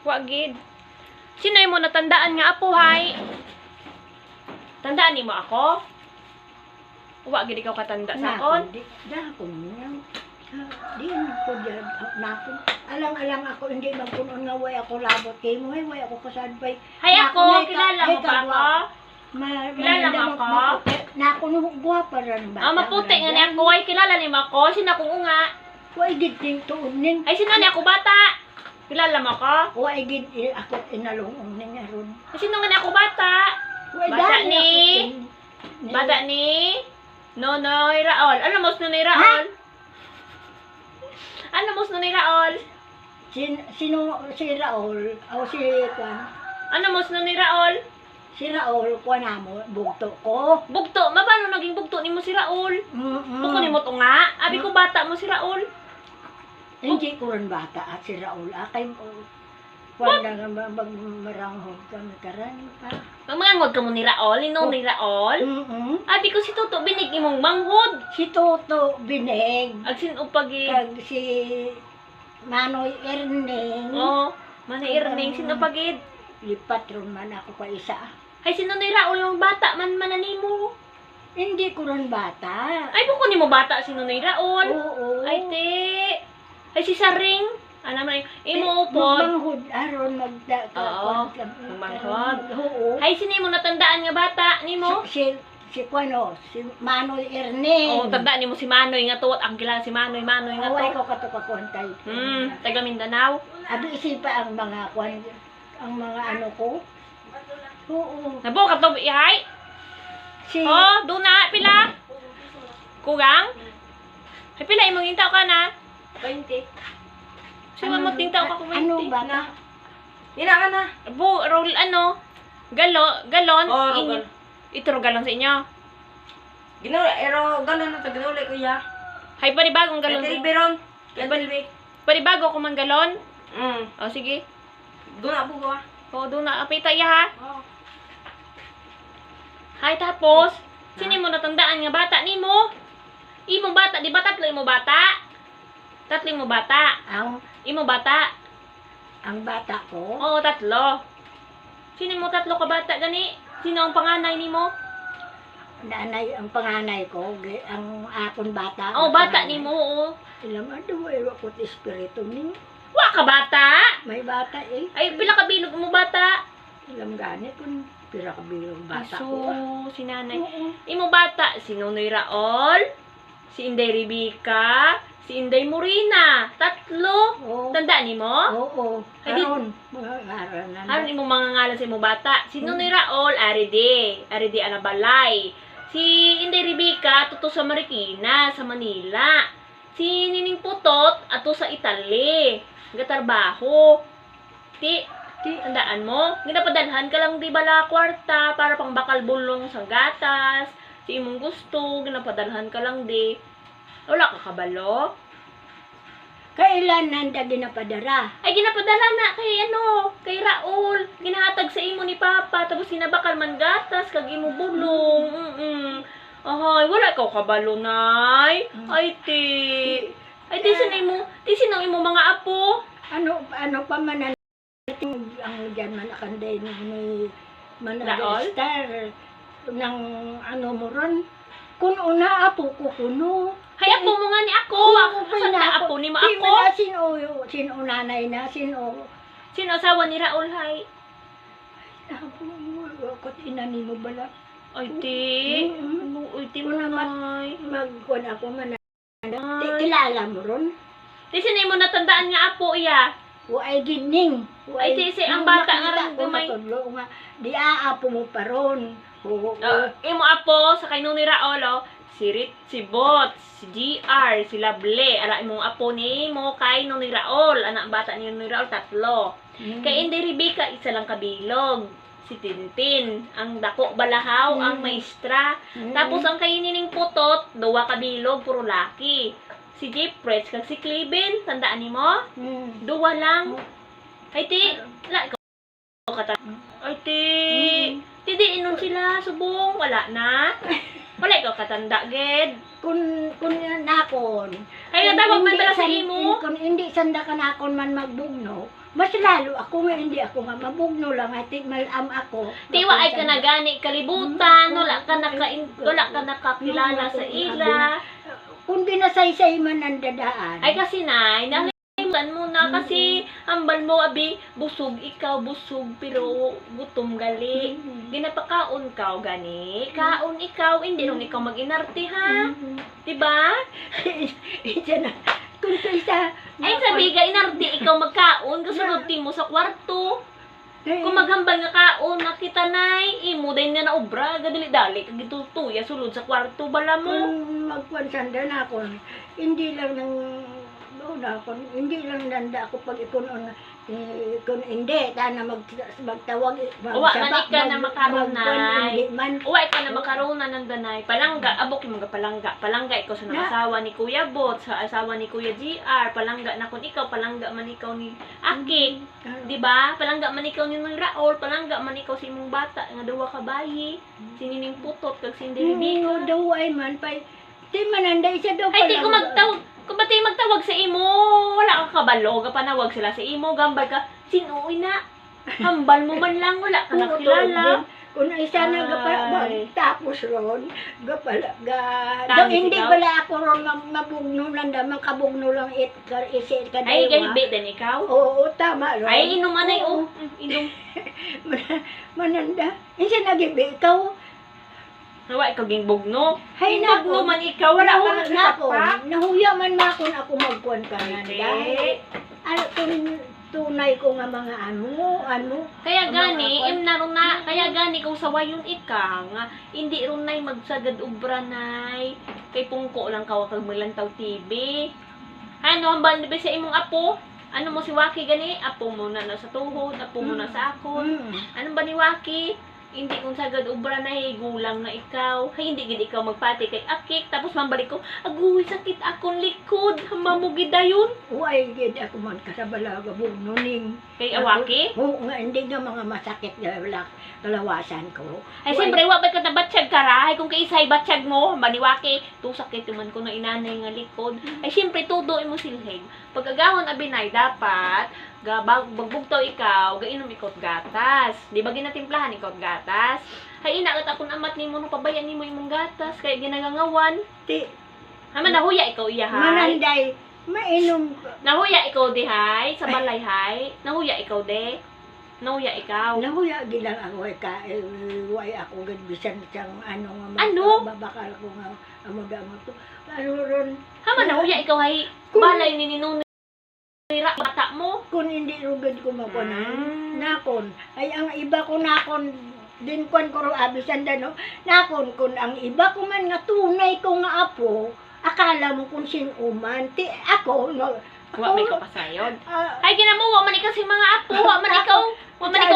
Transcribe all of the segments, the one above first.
Wa gid. Sino mo natandaan nga apo hay? Tandaan nimo ako? Wa gid ikaw katanda sa akon? Dahon niya. Di ko dyan. Nakon. Alang-alang ako, hindi magpunon nga way ako labot kay mo. Way ako kasadbay. Hay ako, kilala mo pa ako? Kilala mo ako? Nakon guwapa rin ba? Maputi nga ni ako. Ay, kilala ni mo ako. Sino akong unga? Way giting tuunin. Ay, sino ni ako bata? Kilala mo ako? Way gid ako inalungong ni nga ron. Ay, sino nga ni ako bata? Bata ni Nonoy Raol. Ano mo si Nonoy Raol? Ano mo si Nonoy Raol? Sino si Raul? O si Kwan? Ano mo si Nonoy Raol? Si Raul, Kwan na mo, bugto ko. Bugto? Mabano naging bugto ni mo si Raul? Buko ni mo to nga? Abi ko bata mo si Raul. Hindi ko rin bata at si Raul. Kay Kwan na nga maranghod kami karani pa. Mangangod ka mo ni Raol? Ino ni Raol? Abi ko si Toto binig imong manghod. Si Toto Binig. Ag sinupagi. Kag si Manoy Erning. Oo. Manay Erning, sinupagid. Lipat ron man ako pa isa. Ay, sino ni Raul yung bata man mananimo? Hindi ko rin bata. Ay, buko ni mo bata sino ni Raul? Oo. Ay, te. Ay, si Saring. Ano man imo upod. Manghod aron magda. Oo. Manghod. Oo. Ay, sino mo natandaan nga bata nimo? Si Kwano, si Manoy Erning. Oo, tandaan nimo si Manoy nga tuwat. Ang kilala si Manoy nga Away to. ko katukakuantay. Taga Mindanao. Abi isipa ang mga kwan, ang mga ano ko. Oo. Nabo ka to ihay. Si Oh, do na pila. Kugang? Ay, pila imong intaw ka na? 20. Siya mo tintaw ka kung 20. Ano ba ka? Ina ka na. Bu, roll ano? Galon? Oh, roll. Ito ro galon sa inyo. Galon na to, ginuli kuya. Hay panibagong galon. Biron. Panibago ko man galon. Mm. O sige. Doon na bugo ah. O do na apita iya ha. Oh. Hay tapos sino mo natandaan nga bata nimo? Imo bata, di ba tatlo imo bata? Tatlo imo bata. Imo bata. Ang bata ko, Oo, tatlo. Sino mo tatlo ka bata gani? Sino ang panganay nimo? nanay, ang panganay ko, ang akon bata. Oo, ang bata panganay. nimo. Oo. Ilang ano, ewa ko espiritu ni. Wa ka bata? May bata eh. Ay, pila ka bilog mo bata? Ilang gani kung pira ka bilong bata Aso, ko. si nanay. Oo. Imo bata, si Nonoy Raol, si Inday Rebecca, si Inday Morina. Tatlo. Oo. Tandaan nimo? Oo. Ay, di- Haron. Mga haron na. Haron imo mga ngalan sa imo bata. Si Nonoy Raol, Aride Anabalay. Si Inday Rebecca, tuto sa Marikina, sa Manila. Si Nining Putot, ato sa Italy. Gatarbaho. Tandaan mo, ginapadalhan ka lang di bala kwarta para pang bakal bulong sa gatas. Si imong gusto, ginapadalhan ka lang di. Wala ka kabalo? Kailan nanda ginapadara? Ay, ginapadala na kay Raul. Ginahatag sa imo ni Papa, tapos sinabakal man gatas, kag imo bulong. Ay, wala ka kabalo, nay. Ay, ti sino imo mga apo? Ano pa man ang dyan man akanday ni Raol? Manadaster ng ano mo ron. Kung una apo ko kuno. Hay, apo mo nga ni ako. Saan ka apo ni mo ako? Sino nanay na, sino Sino asawa ni Raul, hay? apo mo, wakot ina ni mo bala. Ay, ti. Ano, ay, ti mo Una nay. Magkuhan ako man. Kilala mo ron? Ti, sino mo natandaan nga apo, iya? Ay gining. Ay, ti, ang bata nga rin gamay. Di aapo mo pa ron. Imo apo, sa kay ni Raul, si Rit, si Bot, si GR, si Lable. Ala, imong apo ni mo kay ni Raul. Anak bata ni Raul, tatlo. Kay Inday Rebecca, isa lang kabilog. Si Tintin, ang dako balahaw, ang maestra. Tapos ang kay Nining Putot, duwa kabilog, puro laki. Si Jeffrey, kag si Cleben, tandaan ni mo? Duwa lang. Ay, ti, ay, ti, di inon sila, subong, wala na. Wala ikaw katanda, ged. Kung yan nakon. Ay, natawag man tala sa imo. Kung hindi sanda ka nakon man magbugno, mas lalo ako nga hindi ako nga mabugno lang at malam ako. Tiwa ay ka na gani kalibutan, wala ka nakakilala sa ila. Kung dinasaysay man ang dadaan. Ay kasi nay, nalimutan mo na kasi hambal mo abi, busog ikaw, busog pero gutom gali. Ginapakaon ka gani, kaon ikaw, hindi ron ikaw mag-inarte ha. Diba? Isa na. Kung isa. Ay sabi ka, inarte ikaw magkaon, kasunod mo sa kwarto. Kung maghambal nga kaon, nakita nay, imo din nga na obra, gadali-dali, kagitutuya, sulod sa kwarto, bala mo. Kung magpansanda na ako, hindi lang hindi lang nanda ako pag ikunon, kung hindi, tana magtawag, Uwa, manik ka na makarunay. man. Uwa, ikaw na makaroon ng danay. Palangga, abok yung mga palangga. Palangga ikaw sa asawa ni Kuya Bot, sa asawa ni Kuya GR. Palangga na kung ikaw, palangga man ikaw ni Aki. Di ba? Palangga man ikaw ni Raul, palangga man ikaw si imong bata, nga duwa ka bayi. Sinining putot, kag sindiribi ka. Daw ay man, pa, di mananda isa daw Ay, di ko magtawag. Kung ba't tayo magtawag sa imo, wala kang kabalo, panawag sila sa imo, gambal ka, sinuoy na. Hambal mo man lang, wala ka nakilala. Kung isa na Ay. tapos ron, gapala, Tangis hindi ikaw? pala ako ron mabugno lang, makabugno lang isit ka Ay, daywa. ganit din ikaw. Oo, tama ron. Ay, inom man ay, Oo. inom. Mananda. Isa nagibi ikaw. Nawa, ikaw ging bugno. Hay Bugno nako. man ikaw, wala ka na sa nako. pa. Nahuya man makon ako magkuhan ka na. Hindi. Ano kung tunay ko nga mga ano. Kaya Ang gani, mga im na ron na, kaya gani kung sawayon ika nga, hindi ron nay magsagad ubra nay. Kay pungko lang kawa kag maglantaw TV. Ano, ang bandi ba sa imong apo? Ano mo si Waki gani? Apo mo na sa tuhod, apo mo na sa akon. Anong ba ni Waki? Hindi kung sagad ubra na gulang na ikaw. Hay hindi gid ikaw magpati kay Akik tapos mambalik ko, aguy sakit akong likod. Mamugid dayon. Uy, gid ako man kasabala gabugno ning. Kay Awaki. Oo nga, hindi nga mga masakit na kalawasan ko. Ay siyempre wa ba ka na batsyag karahay kung kay isay batsyag mo, maniwaki, tu sakit man ko na inanay nga likod. Ay siyempre tudo mo silhig. Pagkagahon abinay dapat bagbugtaw ikaw, gainom ikot gatas. Di ba ginatimplahan ikot gatas? Hay ina kat akong amat nimo no pabayan nimo imong gatas kay ginagangawan. Ti, Haman nahuya ikaw iya hay. mananday, mainom ko. Nahuya ikaw di hay sa balay hay. Nahuya ikaw de. Nahuya ikaw. Nahuya gilang ako ka, way ako gid bisan siyang ano nga Ano? babakal ko nga amo to. Ano ron, Haman nahuya ikaw hay. Balay ni ninong nira bata mo. kung hindi rugad ko makunan, Mm. nakon. Ay ang iba ko nakon din kon ko ro abisan no. Nakon kun ang iba ko man nga tunay ko nga apo, akala mo kung sinuman. Ti ako no. Wa may kapasayod. Ah, Ay ginamo wa man ikaw si mga apo, wa man ikaw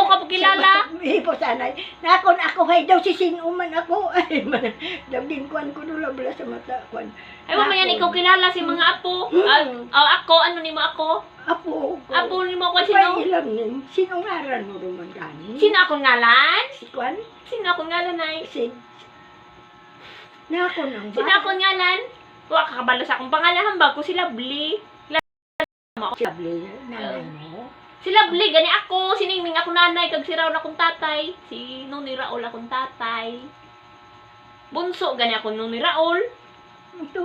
kapagkilala. Ipo sanay. Nakon ako hay daw si sinuman ako. Ay man. Dabdin kwan ko dula bala sa mata kwan. Ay wa man yan ikaw kilala si mga apo. Ako ano nimo ako? Apo. ko. Apo nimo ako Ay, sino? ilang nin. Sinong ngaran mo naman gani? Sino akong ngalan? Si Kwan? Sino akong ngalan ay? Si... Nakon ang Sino akong ngalan? Wa ka kabalo sa akong pangalan hambag ko si Lovely. Si Abli, nanay mo. Si Lovely gani ako, siningning ako nanay kag si Raul akong tatay. Si Noni Raul akong tatay. Bunso gani ako Noni Raul. Ito,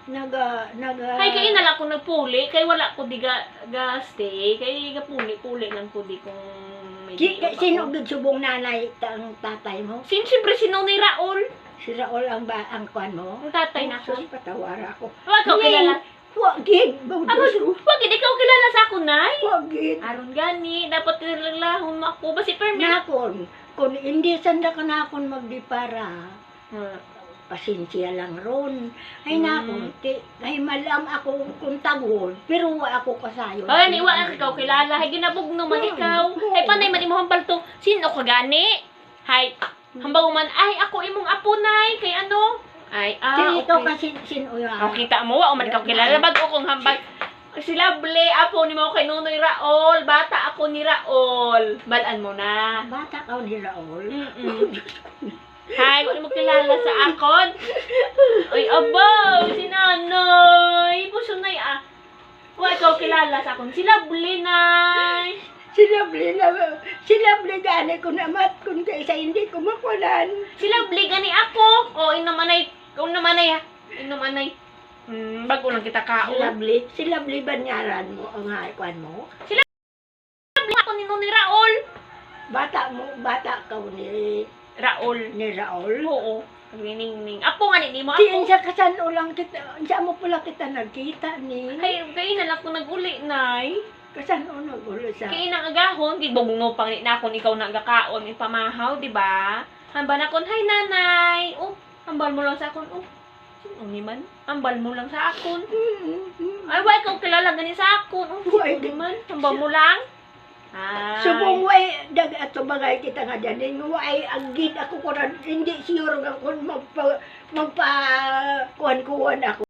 naga... Hay kay inala ko nagpuli kay wala ko di ga stay kay gapuli-puli lang ko di kung may Sino gud subong nanay ang tatay mo? Siyempre si Noni Raul. Si Raul ang kwan mo? Ang tatay na ko. Sus, patawara ako. Wag ka kilala. Wagid! Amo, Bawdos! wag ikaw kilala sa ako, nay. Wagid! Aron gani, dapat nilalahon mo ako. Basi permi. Nakon, kung hindi sanda ka nakon magdipara, pasensya lang ron. Ay nakon, ay malam ako kung tagol, pero wa ako kasayo. Ay, ni wa ikaw kilala. Hay ginabugno man ikaw. Ay panay man imo hambal to. Sino ka gani? Hay, hambal man ay ako imong apo nay kay ano? Ay, Ito okay. kasi sinuya. Oh, kita mo, wa man ikaw kilala. Bago kong hambal. Si Lovely, apo ni mo kay Nunoy Raol. Bata ako ni Raol. Balaan mo na. Bata ka ni Raul. Hay, wala mo kilala sa akon. Ay, abaw, si nanay. Puso na Wa ikaw kilala sa akon. Si Lovely, nay. Sila gani ko namat kung kaysa hindi ko makulan. Si Lovely gani ako. O, inamanay. Bago lang kita kaon. Si Lovely banyaran mo ang haikuan mo. Lovely ako ni Noni Raul. Bata ka ni Raul. Oo. Ning. Apo nga ni mo Di ako. siya kasan ulang kita, siya mo pala kita nagkita ni. Ay, kaya na lang ko nag-uli, nay. Kasan ulang ulo sa. Kaya nang agahon, di bugno pang ni nakon ikaw na agakaon, ipamahaw, di ba? Hamba na kon, hay nanay. Oh, hambal mo lang sa akon. Oh, sino ni man? Hambal mo lang sa akon. Ay, wa ikaw kilala gani sa akon. Oh, Why, sino ni man? Hambal mo lang. Ay. Subong way dag ato bagay kita nga dyan. Way agid ako ko hindi sure nga kung magpa kuan ako.